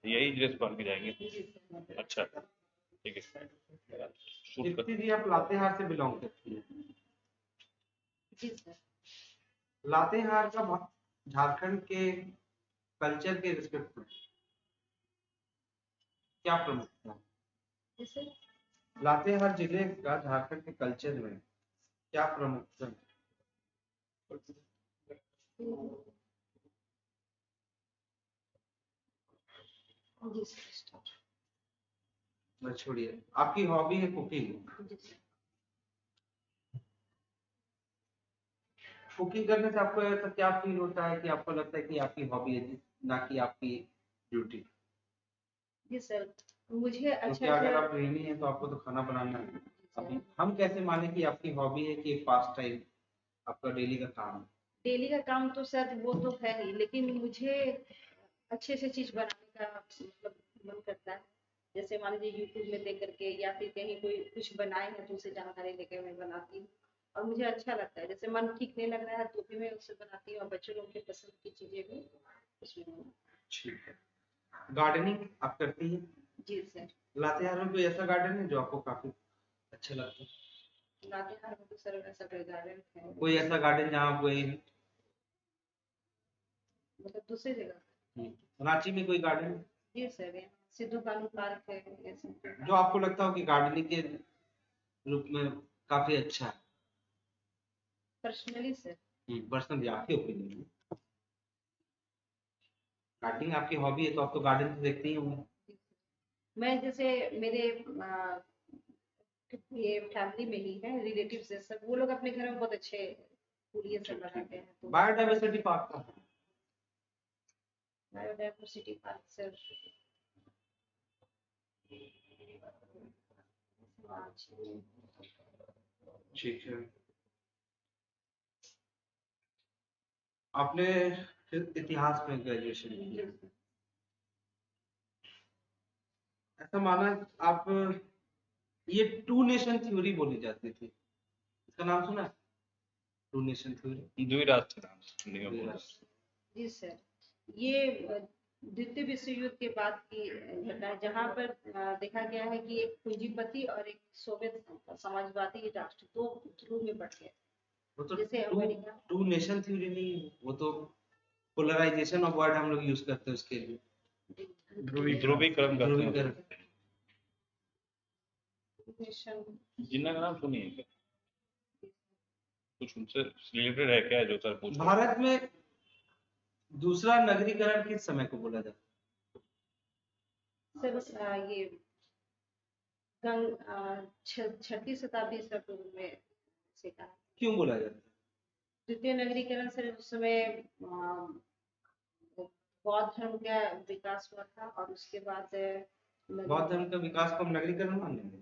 यही ड्रेस पहन के जाएंगे? जी सर। अच्छा, ठीक है। शूट दीप्ति जी आप लातेहार से बिलोंग करती है। जी सर। लातेहार का झारखंड के कल्चर के रिस्पेक्ट में क्या प्रमुखता है? जी सर। लातेहार जिले का झारखंड के कल्चर में क्या प्रमुखता है? जी सर। बस छोड़िए, आपकी हॉबी है कुकिंग। जी सर। कुकिंग करने से आपको ऐसा क्या फील होता है कि आपको लगता है कि आपकी हॉबी है ना कि आपकी ड्यूटी? जी सर, मुझे क्योंकि अच्छा अगर अच्छा। आप गृहिणी हैं तो आपको तो खाना बनाना है। अभी हम कैसे माने कि आपकी हॉबी है कि पास टाइम आपका डेली का काम है? डेली का काम तो सर वो तो है ही, लेकिन मुझे अच्छे से चीज बनाने का मतलब मन करता है। जैसे मान लीजिए यूट्यूब में देख करके या फिर कहीं कोई कुछ बनाए हैं तो उसे जानकारी लेकर मैं बनाती हूँ और मुझे अच्छा लगता है। जैसे मन ठीक नहीं लग रहा है तो भी मैं उससे बनाती हूँ और बच्चों लोग की पसंद की चीजें भी उसमें। ठीक है। गार्डनिंग आप करती हैं? जी सर। लातेहार में कोई ऐसा गार्डन है जो आपको काफी अच्छा लगता है? लातेहार में तो सर ऐसा कोई गार्डन है कोई ऐसा गार्डन जहाँ आप गए हैं? मतलब दूसरी जगह? रांची में कोई गार्डन है जी सर, यहाँ सिद्धू कानू पार्क है ऐसे। जो आपको लगता हो कि गार्डनिंग के रूप में काफी अच्छा है? Personally sir. पर्सनली आपकी ओपिनियन में गार्डनिंग आपकी हॉबी है तो आप तो गार्डन तो देखते ही होंगे। मैं जैसे मेरे ये फैमिली में ही है, रिलेटिव्स है सब, वो लोग अपने घर में बहुत अच्छे फूल ये सब लगाते हैं। तो बायोडाइवर्सिटी पार्क का है। बायोडाइवर्सिटी पार्क सर ठीक है। आपने इतिहास में ग्रेजुएशन किया, ऐसा माना आप ये टू नेशन थ्योरी बोली जाती थी, इसका नाम सुना है? टू नेशन थ्योरी, द्विराष्ट्र नाम। जी सर। ये द्वितीय विश्व युद्ध के बाद की घटना है जहाँ पर देखा गया है कि एक पूंजीपति और एक सोवियत समाजवादी राष्ट्र दो ध्रुव में बढ़ गए। वो तो जैसे अमेरिका। टू नेशन थ्योरी नहीं, वो तो पोलराइजेशन ऑफ वर्ड हम लोग यूज करते हैं उसके लिए। ध्रुवीकरण करते हैं। जिन्ना का नाम सुनिए क्या? कुछ उनसे रिलेटेड है क्या जो सर पूछ? भारत में दूसरा नगरीकरण किस समय को बोला जाता है? सर ये छठी शताब्दी ईसा पूर्व में से कहा। क्यों बोला जाता है? द्वितीय नगरीकरण सर उस समय बौद्ध धर्म का विकास हुआ था और उसके बाद बौद्ध धर्म का विकास को हम नगरीकरण मानेंगे?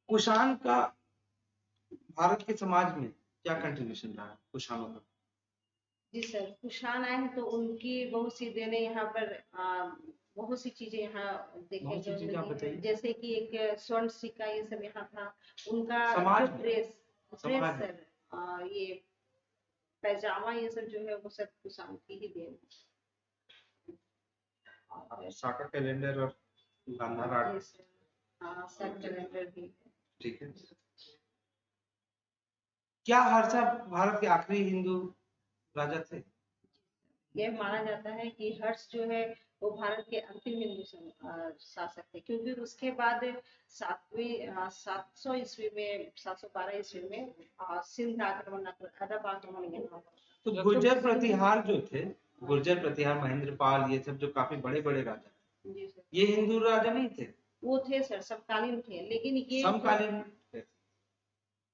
कुषाण का भारत के समाज में क्या कंट्रीब्यूशन रहा है कुषाणों का? जी सर, कुषाण आए हैं तो उनकी बहुत सी देने यहाँ पर बहुत सी चीजें यहाँ देखे गए, जैसे कि एक स्वर्ण सिक्का ये सब यहाँ था। उनका जो ड्रेस सर ये पैजामा ये सब जो है वो सब कुषाण की ही देन है। साका कैलेंडर और गांधार आर्ट। साका कैलेंडर भी। ठीक है। क्या हर्षा भारत के आखिरी हिंदू राजा थे? यह माना जाता है कि हर्ष जो है वो भारत के अंतिम हिंदू शासक थे, क्योंकि उसके बाद 700 ईस्वी में 712 ईस्वी में सिंध आक्रमण अरब आक्रमण यहाँ। तो गुर्जर प्रतिहार जो थे, गुर्जर प्रतिहार महेंद्रपाल ये सब जो काफी बड़े बड़े राजा, ये हिंदू राजा नहीं थे? वो थे सर, समकालीन थे, लेकिन ये समकालीन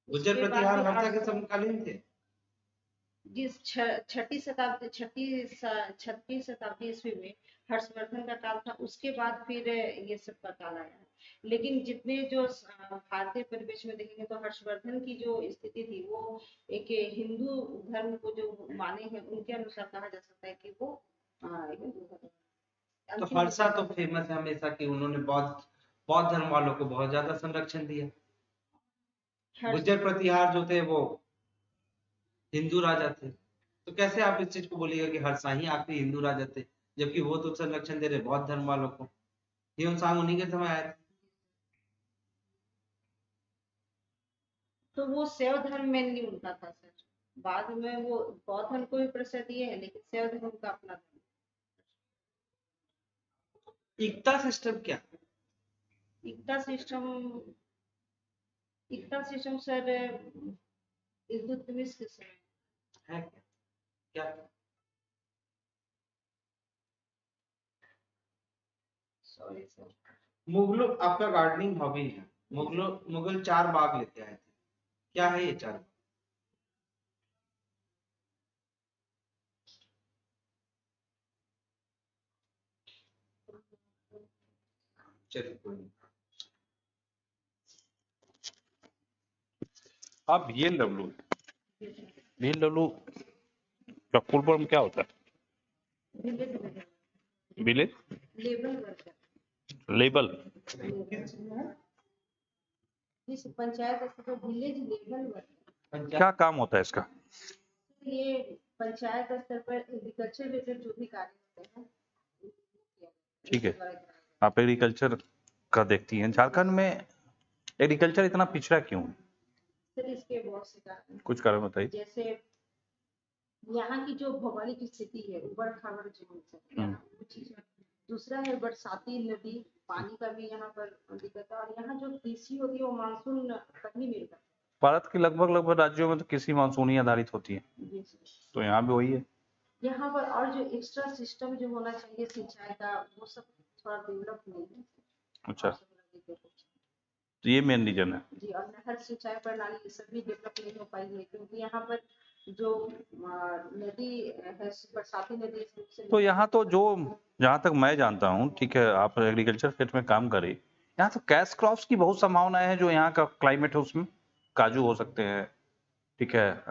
गुर्जर प्रतिहार हर्षा के समकालीन थे। जिस छठी शताब्दी ईस्वी में हर्षवर्धन का काल था, उसके बाद फिर ये सब का काल आया। लेकिन जितने जो भारतीय परिवेश में देखेंगे तो हर्षवर्धन की जो स्थिति थी वो एक हिंदू धर्म को जो माने हैं उनके अनुसार कहा जा सकता है कि वो हिंदू धर्म। तो हर्षा तो फेमस है हमेशा कि उन्होंने बौद्ध धर्म वालों को बहुत ज्यादा संरक्षण दिया। गुर्जर प्रतिहार जो थे वो हिंदू राजा थे, तो कैसे आप इस चीज को बोलिएगा कि हर्षाही आखिरी हिंदू राजा थे, जबकि वो तो संरक्षण दे रहे बौद्ध धर्म वालों को। ह्यून-सांग उन्हीं के समय आए थे। तो वो शैव धर्म में नहीं उनका था सर, बाद में वो बौद्ध धर्म को भी प्रसाद दिए है, लेकिन शैव धर्म का अपना धर्म। एकता सिस्टम क्या है? एकता सिस्टम सर इल्तुतमिश के समय है क्या? क्या? Sorry sir. मुगलों, आपका गार्डनिंग हॉबी है, मुगल 4 बाग लेके आए थे, क्या है ये 4? चलिए कोई नहीं। आप VLW का फुल फॉर्म क्या होता है? विलेज लेबर वर्कर, लेबल जिस पंचायत स्तर पर विलेज लेवल वर्कर, क्या काम होता है इसका? ये पंचायत स्तर पर एग्रीकल्चर रिलेटेड जो भी कार्य होते हैं। ठीक है, आप एग्रीकल्चर का देखती हैं। झारखंड में एग्रीकल्चर इतना पिछड़ा क्यों है? सर इसके बहुत से कारण हैं। कुछ कारण बताइए। जैसे यहाँ की जो भौगोलिक स्थिति है, उबड़ खाबड़ जमीन से, वो चीज है। दूसरा है बरसाती नदी, पानी का भी यहाँ पर दिक्कत है, और यहाँ जो कृषि होती है वो मानसून तक ही निर्भर है। भारत के लगभग राज्यों में तो कृषि मानसूनी आधारित होती है, जी सर। तो यहाँ भी वही है। यहाँ पर और जो एक्स्ट्रा सिस्टम जो होना चाहिए सिंचाई का, वो सब थोड़ा डेवलप नहीं है। अच्छा, तो ये मेन रीजन है। जी, और नहर सिंचाई प्रणाली ये सब भी डेवलप नहीं हो पाई है, क्योंकि यहाँ पर जो नदी है, बरसाती नदी से, तो यहाँ तो जो जहाँ तक मैं जानता हूँ, ठीक है, आप एग्रीकल्चर क्षेत्र में काम करें, यहाँ तो कैश क्रॉप्स की बहुत संभावनाएं हैं। जो यहाँ का क्लाइमेट है उसमें काजू हो सकते हैं, ठीक है,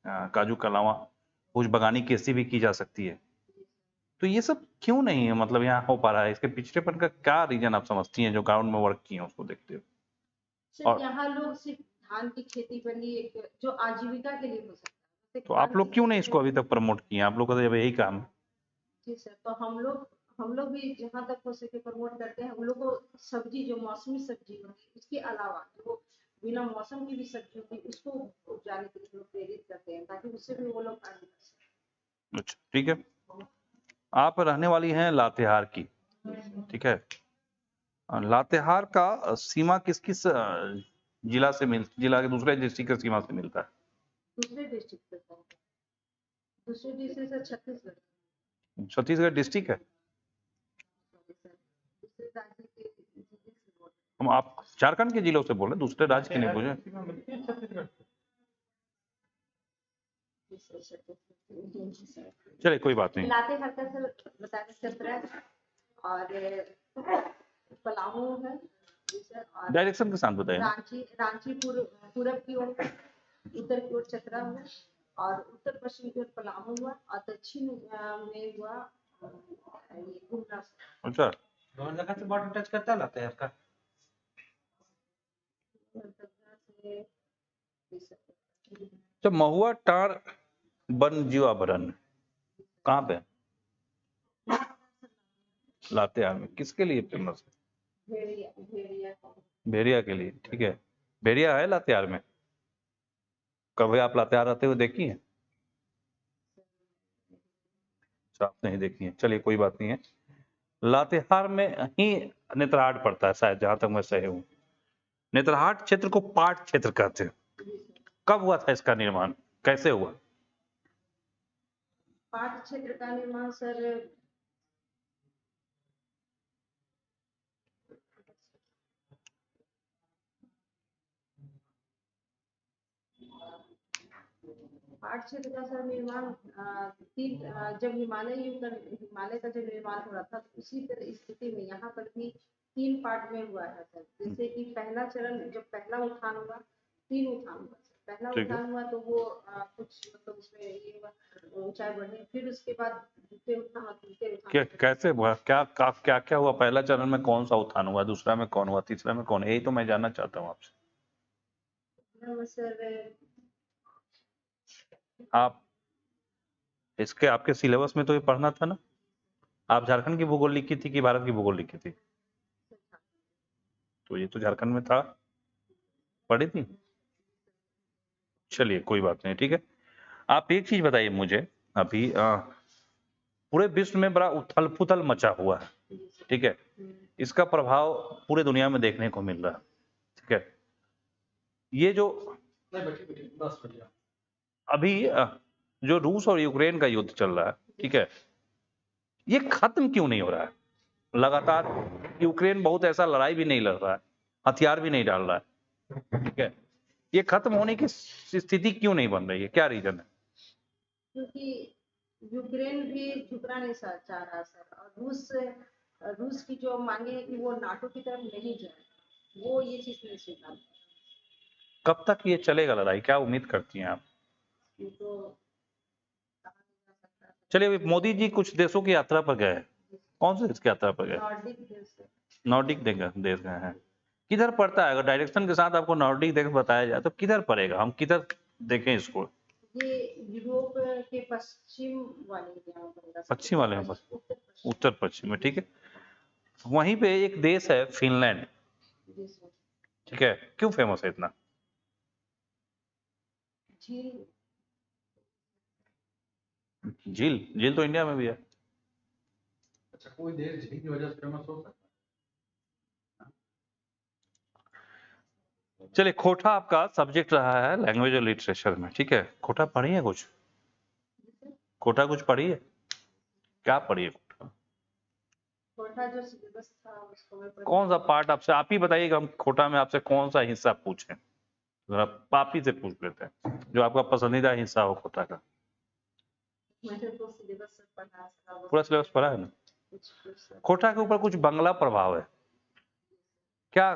काजू के अलावा कुछ बगानी कृषि भी की जा सकती है। तो ये सब क्यों नहीं है, मतलब यहाँ हो पा रहा है? इसके पिछड़ेपन का क्या रीजन आप समझती हैं, जो ग्राउंड में वर्क किए हैं उसको देखते हो? सर यहाँ लोग सिर्फ धान की खेती पर ही एक जो आजीविका के लिए हो सकता है। तो आप लोग क्यों नहीं इसको अभी तक प्रमोट किए? आप लोग का तो जब यही काम है। जी सर, तो हम लोग भी जहाँ तक हो सके प्रमोट करते हैं। हम लोग को सब्जी, जो मौसमी सब्जी होती है, उसके अलावा जो बिना मौसम की भी सब्जी होती है, उसको उपजाने के लिए प्रेरित करते हैं, ताकि उससे भी वो लोग अर्न कर सकें। अच्छा, ठीक है। आप रहने वाली हैं लातेहार की, ठीक है। लातेहार का सीमा किस किस जिला के दूसरे डिस्ट्रिक्ट की सीमा से मिलता है? दूसरे डिस्ट्रिक्ट से, दूसरे डिस्ट्रिक्ट से छत्तीसगढ़। छत्तीसगढ़ डिस्ट्रिक्ट है। सर दूसरे राज्य के जिले से बोल हम आप झारखंड के जिलों से बोल रहे हैं, दूसरे राज्य के नहीं बोले। चलिए कोई बात नहीं। लातेहार का सर बता दें 17 और पलामू है सर, और डायरेक्शन के साथ बताइए। रांची पूरब की ओर, उत्तर की ओर चतरा हुआ, और उत्तर पश्चिम की ओर पलामू हुआ, और दक्षिण में हुआ ये गुमला। अच्छा, दोनों जगह से बॉर्डर टच करता लाते हैं आपका। तो महुआ टार वन जीवाभरण कहाँ पे? लातेहार में। किसके लिए फेमस है? भेड़िया के लिए, ठीक है। भेड़िया है लातेहार में? कभी आप लातेहार आते हुए देखी हैं? आप नहीं देखी हैं, चलिए कोई बात नहीं है। लातेहार में ही नेतरहाट पड़ता है शायद, जहां तक मैं सही हूँ। नेतरहाट क्षेत्र को पाट क्षेत्र कहते हैं। कब हुआ था इसका निर्माण, कैसे हुआ? पाट क्षेत्र का निर्माण सर पाट क्षेत्र का सर निर्माण जब हिमालय का जब निर्माण हो रहा था, तो उसी स्थिति में यहाँ पर भी 3 पार्ट में हुआ है सर। जैसे कि पहला चरण, जब पहला उत्थान हुआ, 3 उत्थान हुआ सर। पहला उत्थान हुआ तो वो कुछ मतलब उसमें ये हुआ, ऊंचाई बढ़ी। फिर उसके बाद द्वितीय उत्थान, तृतीय उत्थान। कैसे हुआ, क्या हुआ? पहला चरण में कौन सा उत्थान हुआ, दूसरा में कौन हुआ, तीसरा में कौन? यही तो मैं जानना चाहता हूँ आपसे। सर आप इसके आपके सिलेबस में तो ये पढ़ना था ना? आप झारखंड की भूगोल लिखी थी कि भारत की भूगोल लिखी थी? तो ये तो झारखंड में था, पढ़ी थी? चलिए कोई बात नहीं, ठीक है। आप एक चीज बताइए मुझे, अभी पूरे विश्व में बड़ा उथल पुथल मचा हुआ है, ठीक है। इसका प्रभाव पूरे दुनिया में देखने को मिल रहा है, ठीक है। ये जो अभी जो रूस और यूक्रेन का युद्ध चल रहा है, ठीक है, ये खत्म क्यों नहीं हो रहा है? लगातार यूक्रेन बहुत ऐसा लड़ाई भी नहीं लड़ रहा है, हथियार भी नहीं डाल रहा है, ठीक है। ये खत्म होने की स्थिति क्यों नहीं बन रही है? क्या रीजन है? क्योंकि यूक्रेन भी झुकना नहीं चाह रहा सर, और रूस की जो मांगे है कि वो नाटो की तरफ नहीं जाए, वो ये चीज नहीं स्वीकार कर कब तक ये चलेगा लड़ाई? क्या उम्मीद करती हैं आप? रहा। ये तो कहा नहीं जा सकता। चलिए, अभी मोदी जी कुछ देशों की यात्रा पर गए हैं। कौन से देश की यात्रा पर गए? नॉर्डिक देश है। नॉर्डिक देश गए हैं। किधर पड़ता है? अगर डायरेक्शन के साथ आपको नॉर्डिक देश बताया जाए तो किधर पड़ेगा? हम किधर देखें इसको? ये यूरोप के पश्चिम वाले एरिया में पड़ेगा सर। पश्चिम वाले में उत्तर पश्चिम। उत्तर पश्चिम में, ठीक है। वहीं पे एक देश है फिनलैंड, जी सर। ठीक है। क्यों फेमस है इतना? झील। झील तो इंडिया में भी है। अच्छा, कोई देश झील की वजह से फेमस हो सकता चलिए, खोटा आपका सब्जेक्ट रहा है लैंग्वेज और लिटरेचर में, ठीक है। खोटा पढ़ी है कुछ? खोटा कुछ पढ़ी है? क्या पढ़ी है खोटा? छोटा जो सिलेबस था उसको मैं पढ़ी। कौन सा पार्ट आपसे, आप ही बताइएगा, हम खोटा में आपसे कौन सा हिस्सा पूछें? जरा आप ही से पूछ लेते हैं, जो आपका पसंदीदा हिस्सा हो खोटा का। मैंने तो सिलेबस से पढ़ा था। पूरा सिलेबस पढ़ा है ना? कुछ खोटा के ऊपर कुछ बंगला प्रभाव है क्या?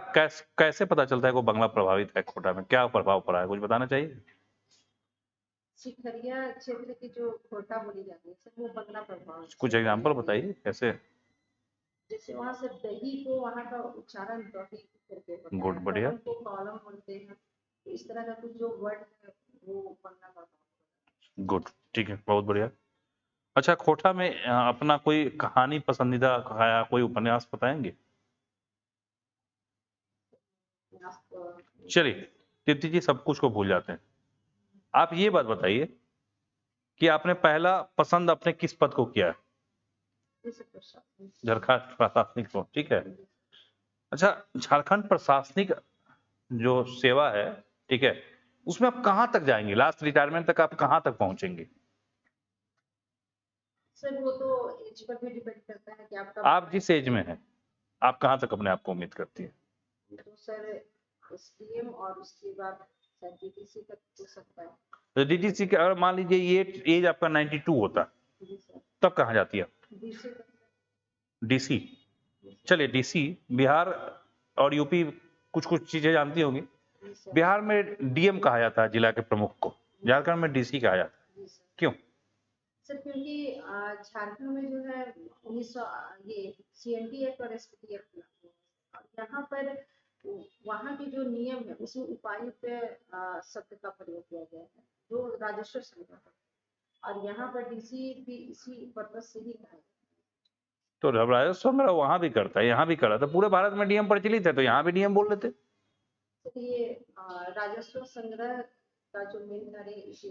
कैसे पता चलता है को बंगला प्रभावित है? खोटा में क्या प्रभाव पड़ा है, कुछ बताना चाहिए। शिखरिया क्षेत्र की जो खोटा बोली जाती है सर, वो बंगला प्रभाव से कुछ एग्जांपल बताइए कैसे। जैसे वहाँ से दही को वहाँ का उच्चारण दही करके होता गुड, है, बढ़िया। कॉलम को कॉलम बोलते हैं। तो इस तरह का कुछ जो वर्ड है वो बंगला प्रभाव। गुड, ठीक है, बहुत बढ़िया। अच्छा, खोटा में अपना कोई कहानी पसंदीदा या कोई उपन्यास बताएंगे? चलिए, दीप्ति जी सब कुछ को भूल जाते हैं। आप ये बात बताइए कि आपने पहला पसंद अपने किस पद को किया है? झारखंड प्रशासनिक को, ठीक है। अच्छा, झारखंड प्रशासनिक जो सेवा है, ठीक है, उसमें आप कहाँ तक जाएंगे? लास्ट रिटायरमेंट तक आप कहाँ तक पहुंचेंगे? सर वो तो एज पर भी डिपेंड करता है कि आपका आप जिस एज में हैं, आप कहाँ तक अपने आप को उम्मीद करती है? तो सर एसडीएम और उसके बाद शायद डीटीसी तक हो सकता है। तो डीटीसी के अगर मान लीजिए ये एज आपका 92 होता, जी सर। तब कहाँ जाती है? डीसी तक। डीसी। चलिए, डीसी बिहार और यूपी कुछ कुछ चीजें जानती होंगी। जी सर। बिहार में डीएम कहा जाता है जिला के प्रमुख को, झारखंड में डीसी कहा जाता है, जी सर। क्यों? सर क्योंकि झारखंड में जो है 1900 ये सीएनटी एक्ट और एसपीटी एक्ट लागू है, और यहाँ पर वहाँ के जो नियम है उसमें उपायुक्त शब्द का प्रयोग किया गया है जो राजस्व संग्रह है, और यहाँ पर डीसी भी इसी पर्पज से ही कहा है। तो राजस्व संग्रह वहां भी करता है, यहाँ भी कर रहा था। पूरे भारत में डीएम प्रचलित है, तो यहाँ भी डीएम बोल लेते। तो ये राजस्व संग्रह का जो मेन कार्य इसी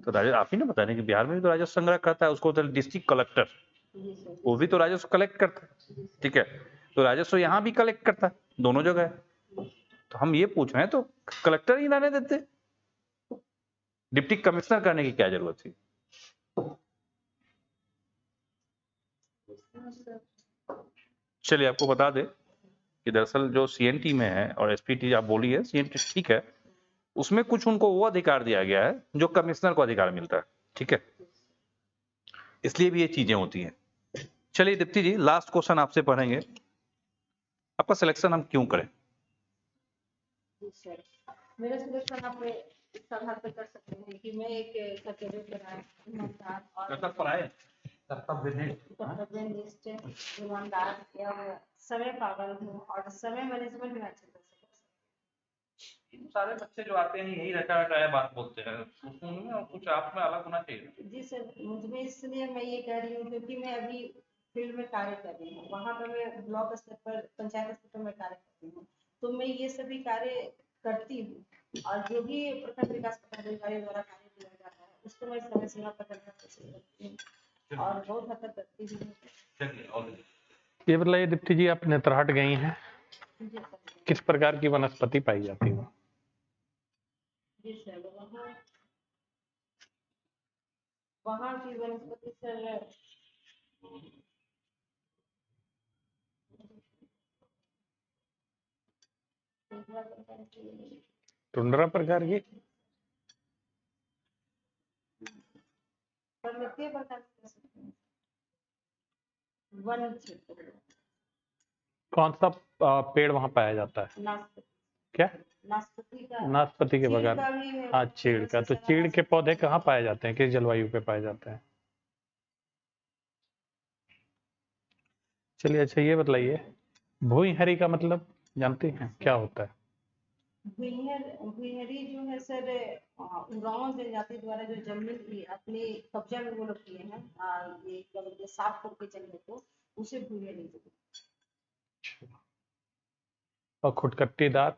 तो आप ही ना बताने कि बिहार में भी तो राजस्व संग्रह करता है, उसको डिस्ट्रिक्ट कलेक्टर, जी सर। वो भी तो राजस्व कलेक्ट करता है, ठीक है। तो राजस्व यहाँ भी कलेक्ट करता है, दोनों जगह है। तो हम ये पूछ रहे हैं, तो कलेक्टर ही रहने देते, डिप्टी कमिश्नर करने की क्या जरूरत थी? चलिए, आपको बता दे कि दरअसल जो सीएनटी में है और एसपीटी आप बोली है, सीएनटी ठीक है, उसमें कुछ उनको वो अधिकार दिया गया है जो कमिश्नर को अधिकार मिलता है, ठीक है। इसलिए भी ये चीजें होती हैं। चलिए दीप्ति जी, लास्ट क्वेश्चन आपसे पढ़ेंगे, आपका सिलेक्शन हम क्यों करें? जी सर, मेरा सिलेक्शन आप इस आधार पर कर सकते हैं कि मैं एक कर्तव्यपरायण, ईमानदार और कर्तव्यनिष्ठ, ईमानदार एवं समय पाबंद हूँ और समय मैनेजमेंट में अच्छे तरह से कर सकती हूँ। सारे बच्चे जो आते हैं यही रटा रटाया बात बोलते हैं, ना कुछ आप में अलग होना चाहिए। जी सर, मुझमें इसलिए मैं ये कह रही हूँ क्योंकि मैं अभी फील्ड में कार्य कर रही हूँ, वहाँ पर मैं ब्लॉक स्तर पर, पंचायत स्तर पर मैं कार्य करती हूँ, तो मैं ये सभी कार्य करती हूँ और जो भी प्रखंड विकास पदाधिकारी द्वारा कार्य किया जाता है उसको मैं समय सीमा पर करने की कोशिश करती हूँ और बहुत हद तक करती भी हूँ। चलिए, और ये बताइए दीप्ति जी, आप नेतरहाट गई हैं, जी सर। किस प्रकार की वनस्पति पाई जाती है? जी सर, वहाँ की वनस्पति सर टुंड्रा प्रकार की? पर्वतीय प्रकार की वन क्षेत्र, कौन सा पेड़ वहाँ पाया जाता है? नाशपाती, क्या? नाशपाती का, नाशपाती के चीड़ बगैर? का भी है। हाँ, चीड़ का। तो चीड़ के पौधे कहाँ पाए जाते हैं, किस जलवायु पे पाए जाते हैं? चलिए, अच्छा ये बताइए, भूइंहरी का मतलब जानती हैं क्या होता है? भुइंहरी जो है सर, उरांव जनजाति द्वारा जो जमीन की अपने कब्जा में वो लोग किए हैं, ये क्या बोलते हैं, साफ करके जंगल को, उसे भुइंहरी बोलते हैं। और खुटकट्टीदार?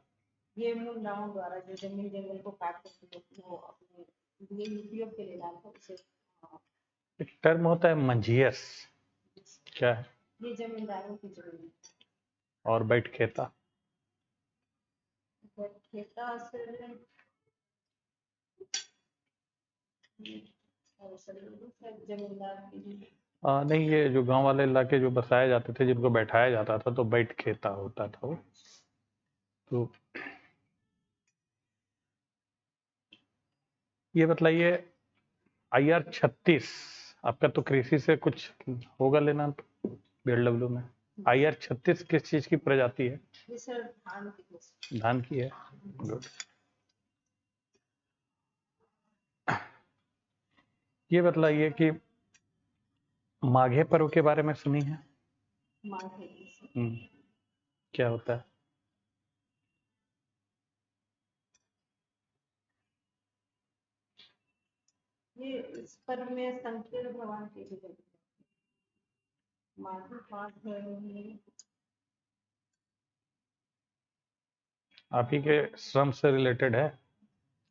ये मुंडाओं द्वारा जो जमीन जंगल को काट करके वो अपने लिए उपयोग के लिए लाते हैं, उसे एक टर्म होता है मंझियस, क्या है? ये जमींदारों की जमीन है। और बैठ खेता? खेता सर, और सर जमींदार की नहीं, ये जो गांव वाले इलाके जो बसाए जाते थे, जिनको बैठाया जाता था, तो बैठ खेता होता था वो। तो ये बताइए, IR-36, आपका तो कृषि से कुछ होगा लेना BLW में। IR-36 किस चीज की प्रजाति है? ये सर धान की फसल। धान की है। गुड। ये बतलाइए कि माघे पर्व के बारे में सुनी है? माघे की फसल। क्या होता है? ये इस पर्व में शंकर भगवान की भी जयंती है। माघी 5 है। आप ही के श्रम से रिलेटेड है,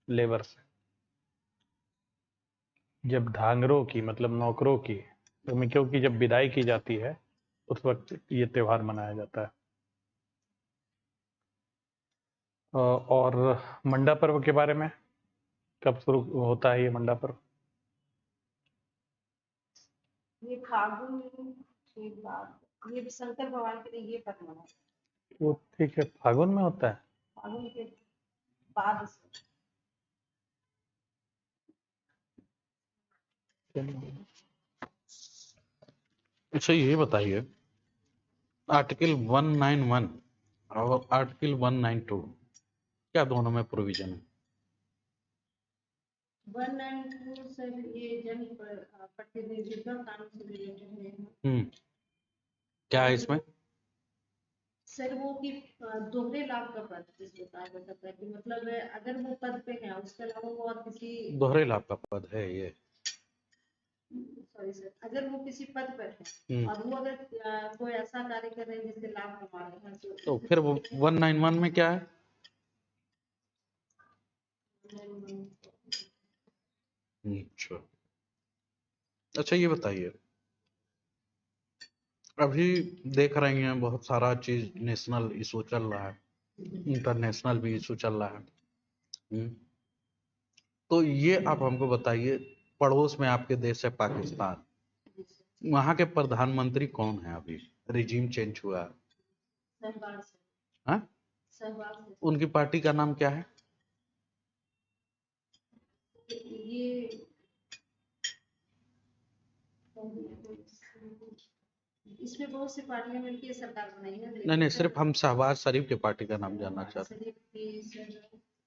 लेबर से? जब धांगरों की, मतलब नौकरों की, श्रमिकों की जब विदाई की जाती है, उस वक्त ये त्योहार मनाया जाता है। और मंडा पर्व के बारे में, कब शुरू होता है ये मंडा पर्व? ये फागुन के बाद, ये शंकर भगवान के लिए ये पर्व मनाया जाता वो ठीक है, फागुन में होता है। है। फागुन के बाद से। अच्छा ये बताइए, आर्टिकल 191 और आर्टिकल 192 क्या दोनों में प्रोविजन है? 192 सर ये जन प्रतिनिधित्व कानून से रिलेटेड है। क्या है इसमें? सर वो कि दोहरे लाभ का पद जिस बताया जाता है कि मतलब अगर वो पद पे है उसके अलावा वो और किसी, दोहरे लाभ का पद है ये। सॉरी सर, अगर वो किसी पद पर है और वो अगर कोई ऐसा कार्य कर रहे हैं जिससे लाभ कमा रहे हैं तो फिर वो 191 में क्या है? अच्छा, अच्छा ये बताइए, अभी देख रहे हैं बहुत सारा चीज नेशनल इशू चल रहा है, इंटरनेशनल भी इशू चल रहा है। तो ये आप हमको बताइए, पड़ोस में आपके देश है पाकिस्तान, वहाँ के प्रधानमंत्री कौन है? अभी रिजीम चेंज हुआ है। सहवाग से, हाँ? सहवाग से। उनकी पार्टी का नाम क्या है? ये इसमें बहुत सी पार्टियां मिलकर सरकार बनाई है। नहीं, सिर्फ हम शहबाज शरीफ के पार्टी का नाम जानना चाहते हैं।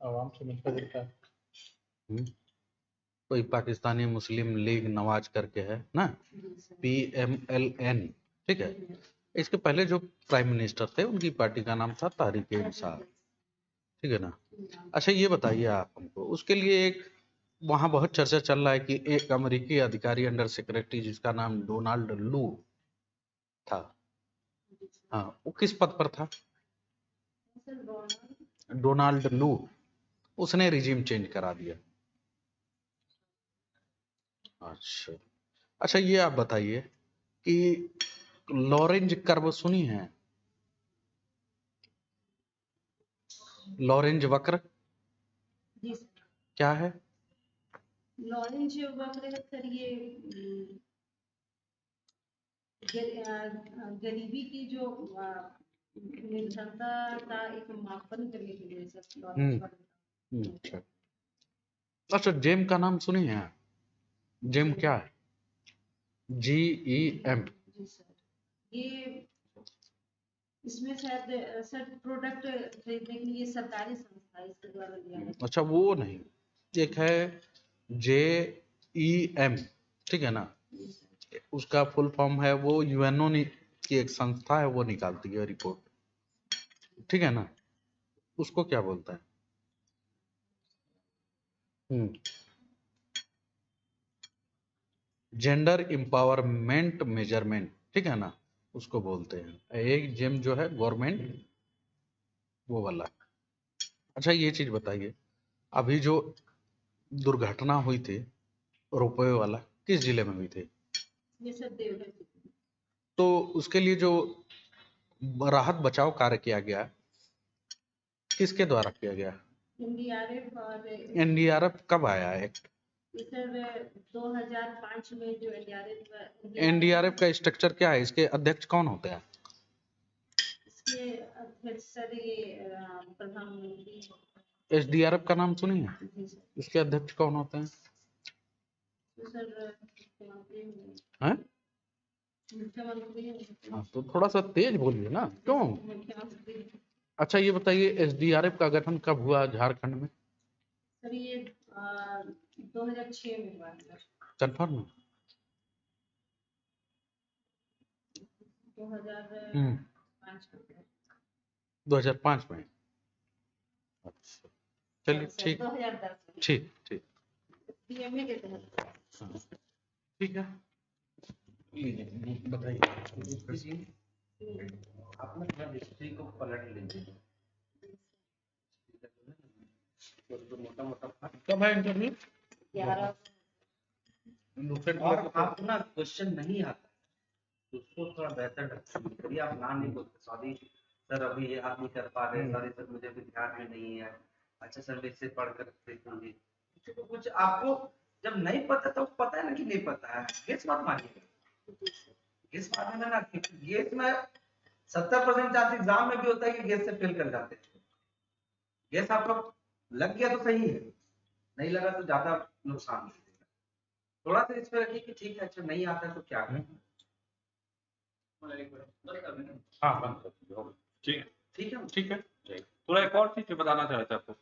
आवाम से मिलता जुलता है। हैं। कोई पाकिस्तानी मुस्लिम लीग नवाज करके है ना, PMLN, ठीक है। इसके पहले जो प्राइम मिनिस्टर थे उनकी पार्टी का नाम था तहरीक इंसाफ, ठीक है ना। अच्छा ये बताइए आप हमको, उसके लिए एक वहां बहुत चर्चा चल रहा है कि एक अमेरिकी अधिकारी अंडर सेक्रेटरी जिसका नाम डोनाल्ड लू था, हाँ, वो किस पद पर था? सर डोनाल्ड डोनाल्ड लू, उसने रिजीम चेंज करा दिया। अच्छा अच्छा, ये आप बताइए कि लॉरेंज कर्व सुनी है? लॉरेंज वक्र जी सर, क्या है? लॉरेंज वक्र सर ये गरीबी की जो निर्धनता का एक मापन करने के लिए सर लॉरेंज वक्र। अच्छा अच्छा, जेम का नाम सुनी है? जेम क्या है? GEM। जी सर, ये इसमें शायद सर प्रोडक्ट खरीदने के लिए सरकारी संस्था है, इसके द्वारा दिया है। अच्छा, वो नहीं, एक है JEM, ठीक है ना? जी सर, उसका फुल फॉर्म है, वो यूएनओ की एक संस्था है, वो निकालती है रिपोर्ट, ठीक है ना? उसको क्या बोलता है? जेंडर एम्पावरमेंट मेजरमेंट, ठीक है ना? उसको बोलते हैं। एक जेम जो है गवर्नमेंट, वो वाला। अच्छा, ये चीज बताइए, अभी जो दुर्घटना हुई थी रोपवे वाला, किस जिले में हुई थी? ये सर देवघर जी। तो उसके लिए जो राहत बचाव कार्य किया गया, किसके द्वारा किया गया? एनडीआरएफ और एनडीआरएफ कब आया एक्ट? ये सर 2005 में जो एनडीआरएफ एनडीआरएफ का स्ट्रक्चर क्या है? इसके अध्यक्ष कौन होते हैं? इसके अध्यक्ष सर ये प्रधानमंत्री। एसडीआरएफ का नाम सुनी है? जी सर, इसके अध्यक्ष कौन होते हैं? तो सर मुख्यमंत्री हैं? मुख्यमंत्री हाँ, तो थोड़ा सा तेज बोलिए ना, क्यों? मुख्यमंत्री अच्छा, ये बताइए, एसडीआरएफ का गठन कब हुआ झारखंड में? सर ये 2006 में हुआ है। कंफर्म है? 2005 में 2005 में। अच्छा, चलिए, सर, ठीक 2010 में ठीक ठीक। डीएमए के तहत। हाँ, ठीक है, लीजिए बताइए। अपना थोड़ा हिस्ट्री को पलट लीजिए। तो मोटा मोटा कब है इंटरव्यू? 11 और आपको ना क्वेश्चन नहीं आता तो उसको थोड़ा बेहतर ढंग से करिए। आप ना नहीं बोलते सॉरी सर अभी ये आप नहीं कर पा रहे, सॉरी सर मुझे भी ध्यान में नहीं है, अच्छा सर मैं इससे पढ़कर देखूंगी। तो कुछ आपको जब नहीं पता तो पता है ना कि नहीं पता है, गेस मत मारिएगा। गेस मारने में ना, गेस में 70% चांस एग्जाम में भी होता है कि गेस से फेल कर जाते हैं। गेस आपका लग गया तो सही है, नहीं लगा तो ज्यादा नुकसान है। थोड़ा सा इस पे रखिए कि ठीक है, अच्छा नहीं आता है तो क्या करें। हाँ बंद कर दीजिए, हो गया। ठीक है ठीक है ठीक है। थोड़ा एक और चीज बताना चाहता था आपको।